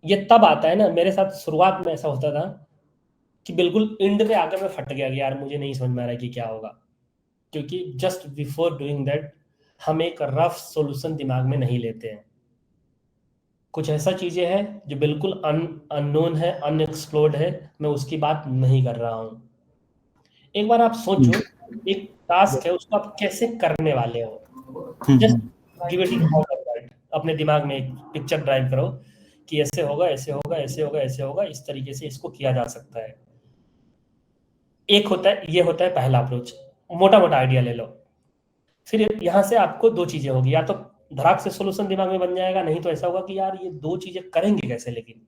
ये तब आता है ना, मेरे साथ शुरुआत में ऐसा होता था कि बिल्कुल एंड में आकर मैं फट गया कि यार मुझे नहीं समझ में आ रहा है कि क्या होगा, क्योंकि जस्ट बिफोर डूइंग दैट हम एक रफ सॉल्यूशन दिमाग में नहीं लेते हैं। कुछ ऐसा चीजें हैं जो बिल्कुल अननोन है, अनएक्सप्लोर्ड है, मैं उसकी बात नहीं कर रहा हूँ। एक बार आप सोचो, एक टास्क है उसको आप कैसे करने वाले हो, जस्ट गिव इट इन अपने दिमाग में एक पिक्चर ड्राइव करो कि ऐसे होगा, ऐसे होगा, ऐसे होगा, ऐसे होगा, इस तरीके से इसको किया जा सकता है। एक होता है, ये होता है पहला अप्रोच, मोटा मोटा आइडिया ले लो। फिर यहाँ से आपको दो चीजें होगी, या तो धड़ाक से सॉल्यूशन दिमाग में बन जाएगा, नहीं तो ऐसा होगा कि यार ये दो चीजें करेंगे कैसे, लेकिन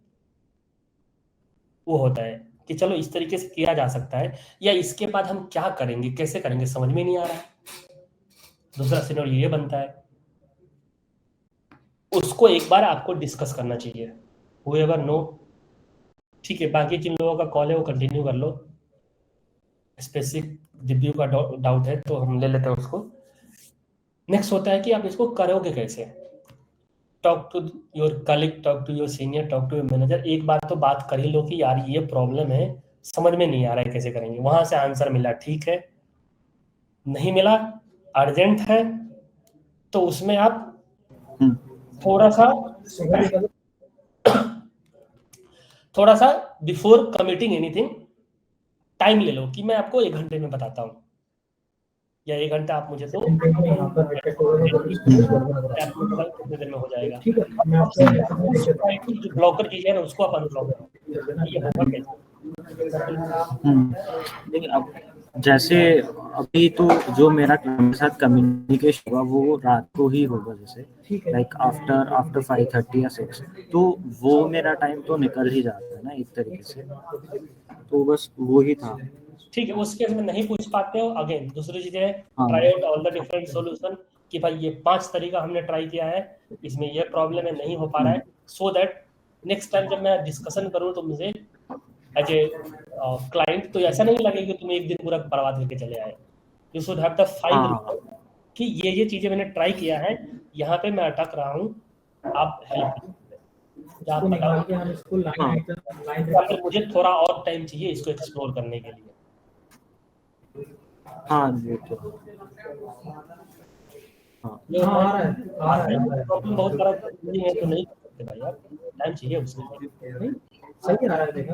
वो होता है कि चलो इस तरीके से किया जा सकता है, या इसके बाद हम क्या करेंगे, कैसे करेंगे, समझ में नहीं आ रहा है। दूसरा सिनेरियो ये बनता है, उसको एक बार आपको डिस्कस करना चाहिए, whoever नो, ठीक है। बाकी जिन लोगों का कॉल है वो कंटिन्यू कर लो, स्पेसिफिक दिव्यू का डाउट है तो हम ले लेते हैं उसको। नेक्स्ट होता है कि आप इसको करोगे कैसे। Talk to your colleague, talk to your senior, talk to your manager. एक बार तो बात कर ही लो कि यार ये प्रॉब्लम है, समझ में नहीं आ रहा है कैसे करेंगे। वहां से आंसर मिला, ठीक है, नहीं मिला, अर्जेंट है, तो उसमें आप थोड़ा सा बिफोर कमिटिंग एनीथिंग टाइम ले लो कि मैं आपको 1 घंटे में बताता हूँ, या 1 घंटा आप मुझे तो कितने देर में हो जाएगा। जो ब्लॉकर चीजें है ना उसको आप अनब्लॉक करो, ये होगा कैसे। देखिए अब जैसे अभी तो जो मेरा क्लाइंट के साथ कम्युनिकेशन होगा वो रात को ही होगा, जैसे लाइक आफ्टर 5:30 या 6, तो वो मेरा टाइम तो निकल ही जाता है ना एक तरीके से, तो बस वो ही था। ठीक है, उस केस में नहीं पूछ पाते हो, अगेन दूसरी चीज है, try out all the different solution, कि भाई ये 5 तरीका हमने ट्राई किया है, इसमें ये प्रॉब्लम है, नहीं हो पा रहा है, सो दैट नेक्स्ट टाइम जब मैं डिस्कशन करूं तो मुझे एज ए क्लाइंट तो ऐसा नहीं लगे कि तुम एक दिन पूरा बर्बाद करके चले आए। You should have the 5 report कि ये चीजें मैंने ट्राई किया है, यहाँ पे मैं अटक रहा हूँ, आप हेल्प फिर मुझे थोड़ा और टाइम चाहिए इसको एक्सप्लोर करने के लिए। हाँ जी, तो प्रॉब्लम बहुत बड़ा नहीं है तो नहीं कर सकते भाई, आप टाइम चाहिए उसके लिए। सही आ रहा है, देखा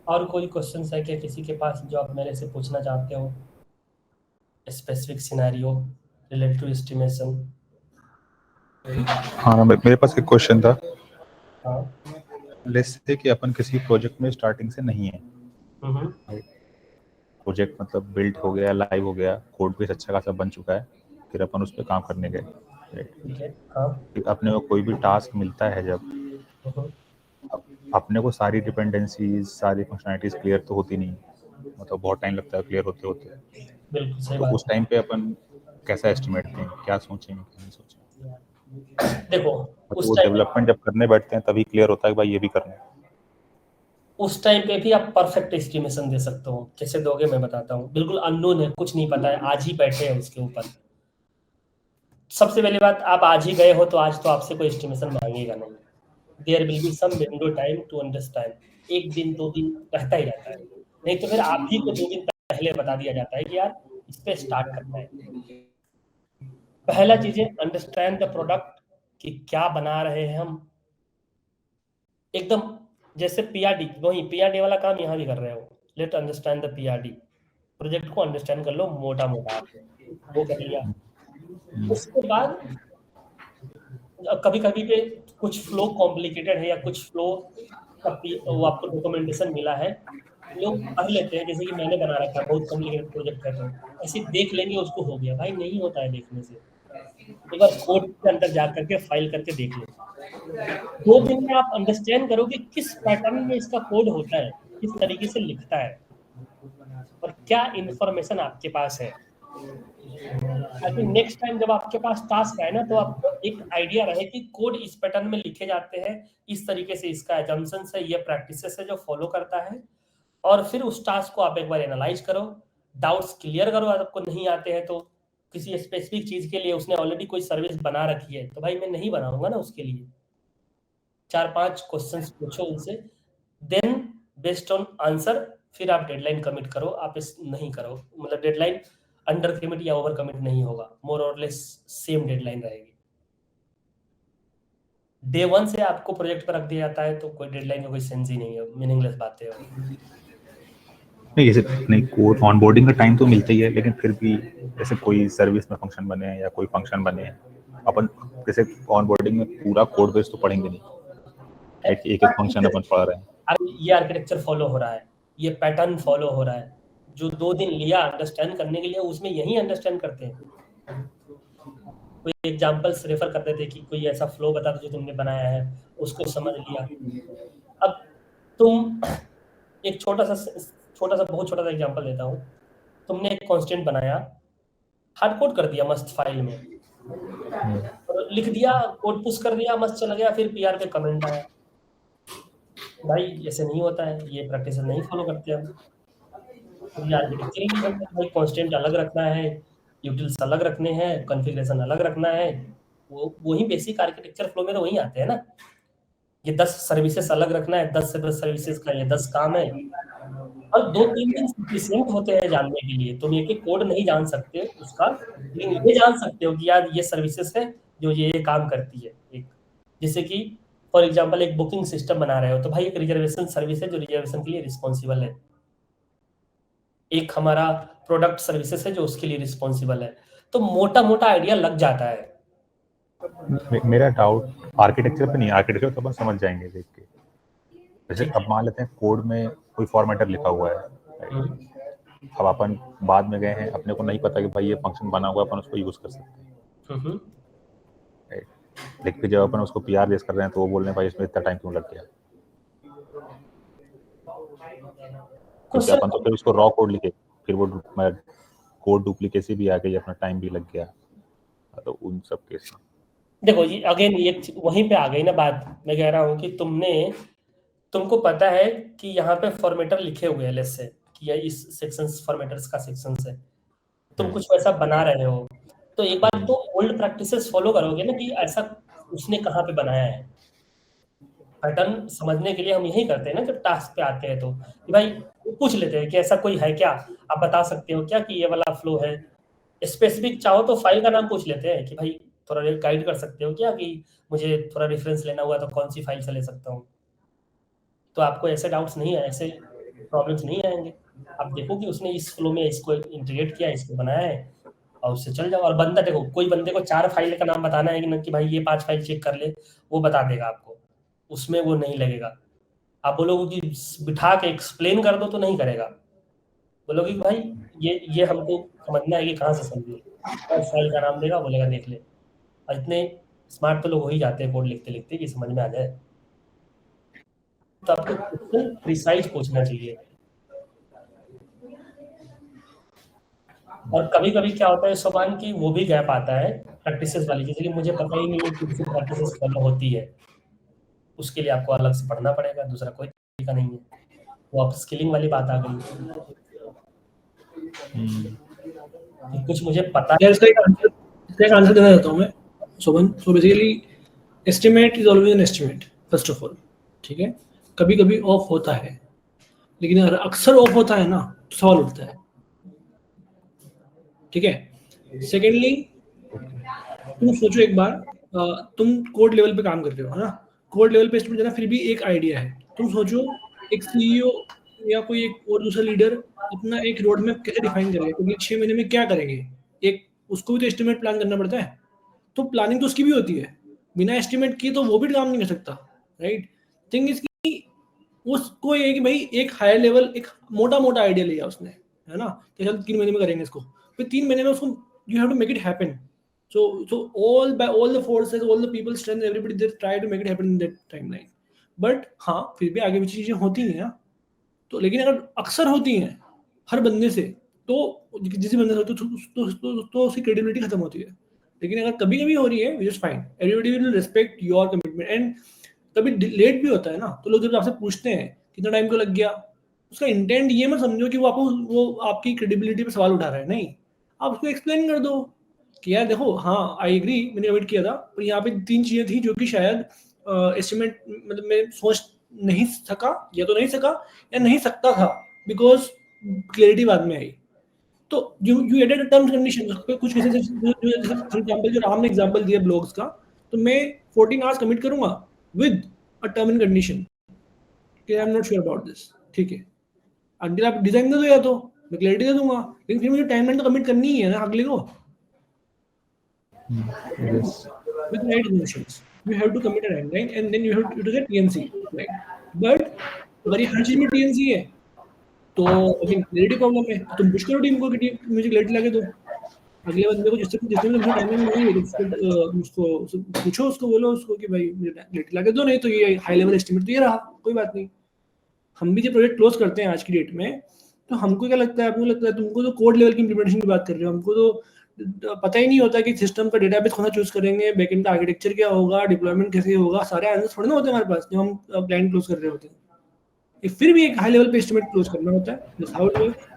और कोई क्वेश्चंस है क्या किसी के पास जो आप मेरे से पूछना चाहते हो, specific scenario related to estimation? हाँ, मेरे पास एक क्वेश्चन था। हाँ, लेट्स से कि अपन किसी प्रोजेक्ट में स्टार्टिंग से नहीं है, प्रोजेक्ट मतलब बिल्ड हो गया, लाइव हो गया, कोड भी अच्छा खासा बन चुका है, फिर अपन उस पर काम करने गए, ठीक है। हाँ, अपने को कोई भी टास्क मिलता है जब अपने को सारी डिपेंडेंसीज, सारी फंक्शनैलिटीज क्लियर तो होती नहीं, मतलब बहुत टाइम लगता है क्लियर होते होते। बिल्कुल सही तो बात। उस टाइम पे अपन कैसा एस्टिमेट दें, क्या सोचें, क्या नहीं सोचें? देखो उस टाइम डेवलपमेंट जब करने बैठते हैं तभी क्लियर होता है कि भाई ये भी करना है। उस टाइम पे भी आप परफेक्ट एस्टिमेशन दे सकते हो। कैसे दोगे मैं बताता हूँ। बिल्कुल अननोन है, कुछ नहीं पता है, आज ही बैठे हैं उसके ऊपर। सबसे पहली बात, आप आज ही गए हो तो आज तो आपसे कोई एस्टिमेशन मांगेगा नहीं। There will be some window time to understand, 1 दिन 2 दिन रहता ही रहता है, नहीं तो फिर आप ही को 2 दिन पहले बता दिया जाता है कि यार इस पे स्टार्ट करना है। पहला चीज है अंडरस्टैंड द प्रोडक्ट, कि क्या बना रहे हैं हम। एकदम जैसे पीआरडी, वही पीआरडी वाला काम यहाँ भी कर रहे हो। Let understand the PRD, project को अंडरस्टैंड कर लो मोटा मोटा, वो कर लिया। उसके बाद कभी कभी पे कुछ फ्लो कॉम्प्लिकेटेड है या कुछ फ्लो वो आपको डॉक्यूमेंटेशन मिला है, लोग पढ़ लेते हैं, जैसे कि मैंने बना रखा है, बहुत कॉम्प्लिकेटेड प्रोजेक्ट है तो ऐसे देख लेंगे उसको हो गया। भाई नहीं होता है देखने से, एक बार कोड के अंदर जा करके फाइल करके देख लो। 2 दिन में आप अंडरस्टैंड करो कि किस पैटर्न में इसका कोड होता है, किस तरीके से लिखता है और क्या इंफॉर्मेशन आपके पास है, ताकि नेक्स्ट टाइम जब आपके पास टास्क आए ना तो आपको एक आइडिया रहे कि कोड इस पैटर्न में लिखे जाते हैं, इस तरीके से इसका एजम्पशंस है, ये प्रैक्टिसेस है जो फॉलो करता है, और फिर उस टास्क को आप एक बार एनालाइज करो, डाउट्स क्लियर करो। अगर आपको नहीं आते हैं तो किसी स्पेसिफिक चीज के लिए उसने ऑलरेडी कोई सर्विस बना रखी है तो भाई मैं नहीं बनाऊंगा ना उसके लिए। 4-5 क्वेश्चंस पूछो उनसे, देन बेस्ड ऑन आंसर फिर आप डेडलाइन कमिट करो। आप इस नहीं करो, मतलब डेडलाइन अंडर कमिट या ओवर कमिट नहीं होगा, मोर और लेस सेम डेडलाइन रहेगी। डे 1 से आपको प्रोजेक्ट पर रख दिया जाता है तो कोई डेडलाइन का कोई सेंस ही नहीं है, मीनिंगलेस बातें हो। नहीं जैसे नहीं कोड ऑनबोर्डिंग का टाइम तो मिलता ही है, लेकिन फिर भी जैसे कोई सर्विस में फंक्शन बने या कोई फंक्शन बने, अपन जैसे ऑनबोर्डिंग में पूरा कोड बेस तो पढ़ेंगे नहीं, एक एक फंक्शन अपन पढ़ रहे हैं। ये आर्किटेक्चर फॉलो हो रहा है, ये पैटर्न फॉलो हो रहा है, जो 2 दिन लिया अंडरस्टैंड करने के लिए उसमें यही अंडरस्टैंड करते हैं। कोई एग्जांपल्स रेफर करते थे कि कोई ऐसा फ्लो बता दो जो तुमने बनाया है, उसको समझ लिया। अब तुम एक छोटा सा बहुत छोटा सा एग्जांपल देता हूँ। तुमने एक कांस्टेंट बनाया, हार्ड कोड कर दिया मस्त फाइल में, और लिख दिया, कोड पुश कर दिया, मस्त चला गया, फिर पीआर पे कमेंट आया भाई ऐसे नहीं होता है, ये प्रैक्टिस नहीं फॉलो करते हम। तो ये आर्किटेक्चर ही नहीं बनता भाई, कांस्टेंट अलग रखना है, यूटिल्स अलग रखने हैं, कॉन्फ़िगरेशन अलग रखना है। वो वही बेसिक आर्किटेक्चर फ्लो में तो वही आते हैं ना। ये 10 सर्विसेज अलग रखना है, 10 से 10 सर्विसेज का ये 10 काम है, और 2-3 दिन सफिशिएंट होते हैं जानने के लिए। तुम एक एक कोड नहीं जान सकते उसका, लेकिन ये जान सकते हो कि यार ये सर्विसेज है जो ये काम करती है। एक जैसे कि फॉर एग्जांपल एक बुकिंग सिस्टम बना रहे हो तो भाई एक रिजर्वेशन सर्विस है जो रिजर्वेशन के लिए रिस्पॉन्सिबल है, एक हमारा प्रोडक्ट सर्विसेज है जो उसके लिए रिस्पॉन्सिबल है। तो मोटा मोटा आइडिया लग जाता है। मेरा डाउट आर्किटेक्चर पे नहीं, आर्किटेक्चर तो अपन समझ जाएंगे देख के। जैसे अब मान लेते हैं कोड में कोई फॉर्मेटर लिखा हुआ है, अब अपन बाद में गए हैं, अपने को नहीं पता कि भाई ये फंक्शन बना हुआ है, अपन उसको यूज कर सकते हैं, लेकिन फिर जब अपन उसको पीआर बेस कर रहे हैं तो वो बोल रहे हैं भाई इसमें इतना टाइम क्यों लग गया, क्योंकि अपन तो फिर उसको रॉ कोड लिखे, फिर वो कोड डुप्लीकेसी भी आ गई, अपना टाइम भी लग गया। तो उन सब केस देखो ये अगेन ये वहीं पे आ गई ना बात। मैं कह रहा हूँ कि तुमको पता है कि यहाँ पे फॉर्मेटर लिखे हुए हैं, लेट्स से कि ये इस सेक्शंस फॉर्मेटर्स का सेक्शंस है, तुम कुछ वैसा बना रहे हो, तो एक बार तो ओल्ड प्रैक्टिसेस फॉलो करोगे ना कि ऐसा उसने कहाँ पे बनाया है। पैटर्न समझने के लिए हम यही करते हैं ना जब टास्क पे आते हैं, तो कि भाई पूछ लेते हैं कि ऐसा कोई है क्या, आप बता सकते हो क्या कि ये वाला फ्लो है। स्पेसिफिक चाहो तो फाइल का नाम पूछ लेते हैं कि भाई थोड़ा गाइड कर सकते हो क्या कि मुझे थोड़ा रेफरेंस लेना हुआ तो कौन सी फाइल से ले सकता हूँ। तो आपको ऐसे डाउट्स नहीं है, ऐसे प्रॉब्लम्स नहीं आएंगे। आप देखो कि उसने इस फ्लो में इसको इंटीग्रेट किया, इसको बनाया है, और उससे चल जाओ। और बंदा देखो, कोई बंदे को 4 फाइल का नाम बताना है कि भाई ये 5 फाइल चेक कर ले, वो बता देगा आपको, उसमें वो नहीं लगेगा। आप बोलोगे कि बिठा के एक्सप्लेन कर दो तो नहीं करेगा, बोलोगे कि भाई ये हमको समझना है कि कहाँ से समझिए, और फाइल का नाम देगा, बोलेगा देख ले। और इतने स्मार्ट तो लोग हो ही जाते हैं कोड लिखते लिखते कि समझ में आ जाए। तो आपको क्वेश्चन प्रिसाइज पूछना चाहिए। और कभी कभी क्या होता है सोमान की वो भी गैप आता है प्रैक्टिसेस वाली, जैसे कि मुझे पता ही नहीं है कि किसी प्रैक्टिसेस फॉलो होती है, उसके लिए आपको अलग से पढ़ना पड़ेगा, दूसरा कोई तरीका नहीं है। वो आप स्किलिंग वाली बात आ गई। कुछ मुझे पता है, इसका एक आंसर देना चाहता हूँ मैं Soman. So basically estimate is always an estimate first of all, ठीक है। कभी कभी ऑफ होता है, लेकिन अगर अक्सर ऑफ होता है ना तो सवाल उठता है, ठीक है। सेकेंडली तुम सोचो एक बार, तुम कोड लेवल पे काम कर रहे हो, है ना। कोड लेवल पे एस्टिमेट देना फिर भी एक आइडिया है। तुम सोचो एक सीईओ या कोई एक और दूसरा लीडर अपना एक रोड मैप कैसे डिफाइन करेगा, क्योंकि 6 महीने में क्या करेंगे, एक उसको भी तो एस्टिमेट प्लान करना पड़ता है। तो प्लानिंग तो उसकी भी होती है, बिना एस्टिमेट किए तो वो भी काम नहीं कर सकता, राइट। थिंग इज कि उसको ये कि भाई एक हायर लेवल, एक मोटा मोटा आइडिया लिया उसने, है ना, कि चल 3 महीने में करेंगे इसको, फिर 3 महीने में उसको you have to make it happen. So all by all the forces, all the people strength, everybody they try to make it happen in that timeline. But हाँ फिर भी आगे भी चीजें होती हैं ना, तो लेकिन अगर अक्सर होती हैं हर बंदे से, तो जिस बंदे से तो उसकी क्रेडिबिलिटी खत्म होती है. लेकिन अगर कभी कभी हो रही है, which is fine, everybody will respect your commitment. And कभी लेट भी होता है ना, तो लोग जब आपसे पूछते हैं कितना टाइम को लग गया, उसका इंटेंट ये मत समझो कि वो आपकी क्रेडिबिलिटी पे सवाल उठा रहा है. नहीं, आप उसको एक्सप्लेन कर दो कि यार देखो, हाँ आई एग्री, मैंने कमिट किया था, पर यहाँ पे 3 चीजें थी जो कि शायद एस्टिमेट मतलब मैं सोच नहीं सका, या तो नहीं सका या नहीं सकता था, बिकॉज क्लैरिटी बाद में आई. तो यू एडेड टर्म्स कंडीशन. कुछ केसेस फॉर एग्जांपल जो राम ने एग्जांपल दिया ब्लॉग्स का, तो मैं 14 आवर्स कमिट करूंगा with a term and condition कि I am not sure about this. ठीक है, अंटिल आप डिजाइन दे दो या तो मैं क्लैरिटी दे दूंगा, लेकिन फिर मुझे टाइमलाइन तो कमिट करनी ही है ना अगले को. With right emotions, you have to commit a timeline and then you have to get TNC, right? But अगर ये हर चीज में TNC है, तो अभी क्लैरिटी प्रॉब्लम है. तुम पुश करो टीम को कि टीम मुझे क्लैरिटी लाके दो. अगले बंदे को जिसने मुझे टाइमिंग नहीं है, उसको पूछो, उसको बोलो उसको कि भाई मुझे क्लैरिटी लाके दो, नहीं तो ये हाई लेवल एस्टिमेट तो ये रहा, कोई बात नहीं. हम भी जो प्रोजेक्ट क्लोज करते हैं आज की डेट में, तो हमको क्या लगता है, आपको लगता है तुमको तो कोड लेवल की इंप्लीमेंटेशन की बात कर रहे हो, हमको तो पता ही नहीं होता कि सिस्टम का डेटाबेस कौन सा चूज करेंगे, बैकएंड का आर्किटेक्चर क्या होगा, डिप्लॉयमेंट कैसे होगा, सारे आंसर्स थोड़े ना होते हैं हमारे पास जब हम क्लाइंट क्लोज कर रहे होते हैं. फिर भी एक हाई लेवल पे एस्टिमेट क्लोज करना होता है. दिस हाउ इट वर्क्स,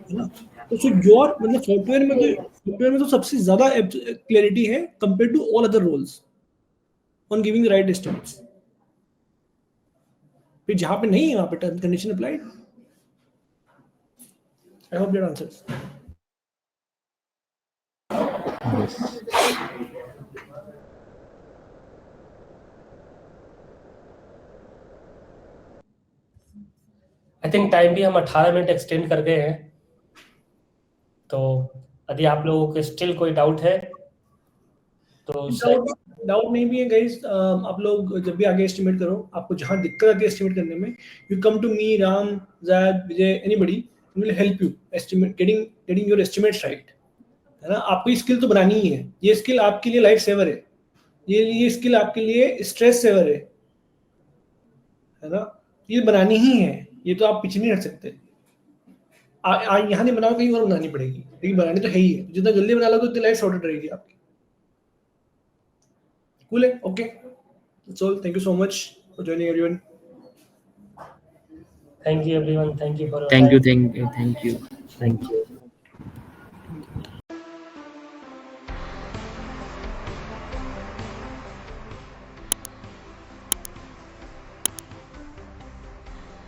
है ना. तो सो योर मतलब सॉफ्टवेयर में तो सबसे ज्यादा क्लैरिटी है compare to all other roles on giving the right estimates. फिर जहां पे नहीं है वहां पे term condition applied. I hope that answers. Yes. I think time भी हम 18 मिनट एक्सटेंड कर गए हैं. तो यदि आप लोगों को स्टिल कोई डाउट है तो डाउट नहीं भी है गाइस. आप लोग जब भी आगे एस्टिमेट करो, आपको जहां दिक्कत आती है एस्टिमेट करने में, you come to me, Ram, Zaid, Vijay, anybody will help you estimate getting your estimates right, है ना. आपको स्किल तो बनानी ही है. ये स्किल आपके लिए लाइफ सेवर है, ये स्किल आपके लिए स्ट्रेस सेवर है ना. ये बनानी ही है, ये तो आप पीछे नहीं हट सकते. यहाँ नहीं बनाओ, कहीं और बनानी पड़ेगी, लेकिन बनानी तो है ही है. जितना जल्दी बना लो तो उतनी लाइफ सॉर्टेड रहेगी आपकी. कूल है. Okay, that's all. Thank you so much for joining everyone. Thank you everyone. Thank you for Thank you.